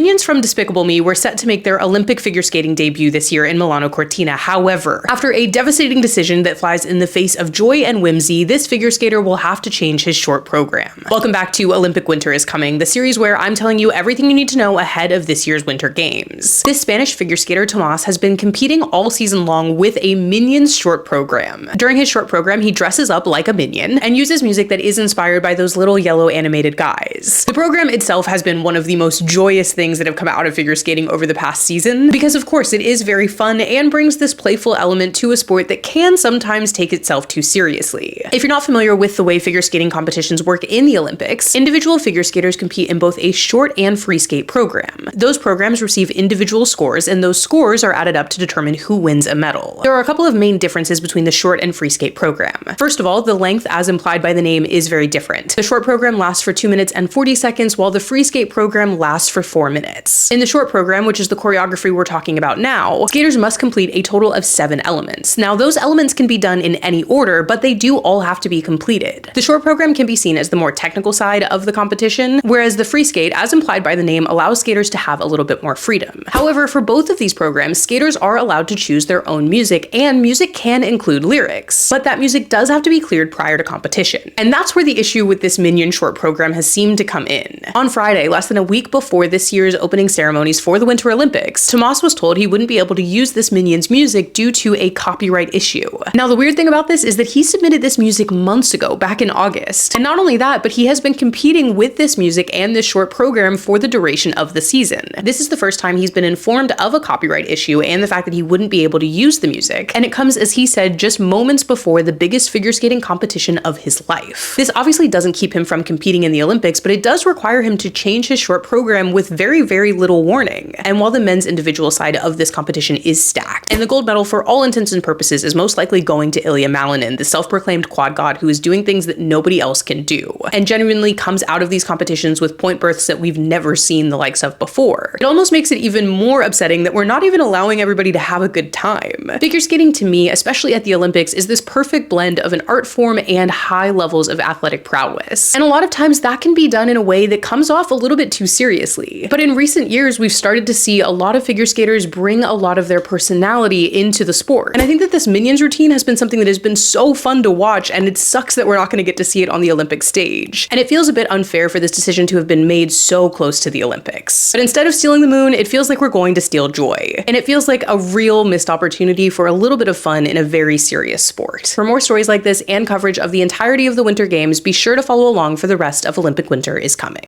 Minions from Despicable Me were set to make their Olympic figure skating debut this year in Milano Cortina. However, after a devastating decision that flies in the face of joy and whimsy, this figure skater will have to change his short program. Welcome back to Olympic Winter is Coming, the series where I'm telling you everything you need to know ahead of this year's Winter Games. This Spanish figure skater, Tomas, has been competing all season long with a Minions short program. During his short program, he dresses up like a minion and uses music that is inspired by those little yellow animated guys. The program itself has been one of the most joyous things that have come out of figure skating over the past season, because of course it is very fun and brings this playful element to a sport that can sometimes take itself too seriously. If you're not familiar with the way figure skating competitions work in the Olympics, individual figure skaters compete in both a short and free skate program. Those programs receive individual scores, and those scores are added up to determine who wins a medal. There are a couple of main differences between the short and free skate program. First of all, the length, as implied by the name, is very different. The short program lasts for 2 minutes and 40 seconds, while the free skate program lasts for 4 minutes. In the short program, which is the choreography we're talking about now, skaters must complete a total of 7 elements. Now, those elements can be done in any order, but they do all have to be completed. The short program can be seen as the more technical side of the competition, whereas the free skate, as implied by the name, allows skaters to have a little bit more freedom. However, for both of these programs, skaters are allowed to choose their own music, and music can include lyrics, but that music does have to be cleared prior to competition. And that's where the issue with this Minion short program has seemed to come in. On Friday, less than a week before this year's opening ceremonies for the Winter Olympics, Tomas was told he wouldn't be able to use this Minions music due to a copyright issue. Now, the weird thing about this is that he submitted this music months ago, back in August. And not only that, but he has been competing with this music and this short program for the duration of the season. This is the first time he's been informed of a copyright issue and the fact that he wouldn't be able to use the music. And it comes, as he said, just moments before the biggest figure skating competition of his life. This obviously doesn't keep him from competing in the Olympics, but it does require him to change his short program with very, very little warning. And while the men's individual side of this competition is stacked, and the gold medal for all intents and purposes is most likely going to Ilya Malinin, the self-proclaimed quad god who is doing things that nobody else can do, and genuinely comes out of these competitions with point berths that we've never seen the likes of before. It almost makes it even more upsetting that we're not even allowing everybody to have a good time. Figure skating, to me, especially at the Olympics, is this perfect blend of an art form and high levels of athletic prowess. And a lot of times that can be done in a way that comes off a little bit too seriously. But in recent years, we've started to see a lot of figure skaters bring a lot of their personality into the sport. And I think that this Minions routine has been something that has been so fun to watch, and it sucks that we're not going to get to see it on the Olympic stage. And it feels a bit unfair for this decision to have been made so close to the Olympics. But instead of stealing the moon, it feels like we're going to steal joy. And it feels like a real missed opportunity for a little bit of fun in a very serious sport. For more stories like this and coverage of the entirety of the Winter Games, be sure to follow along for the rest of Olympic Winter is Coming.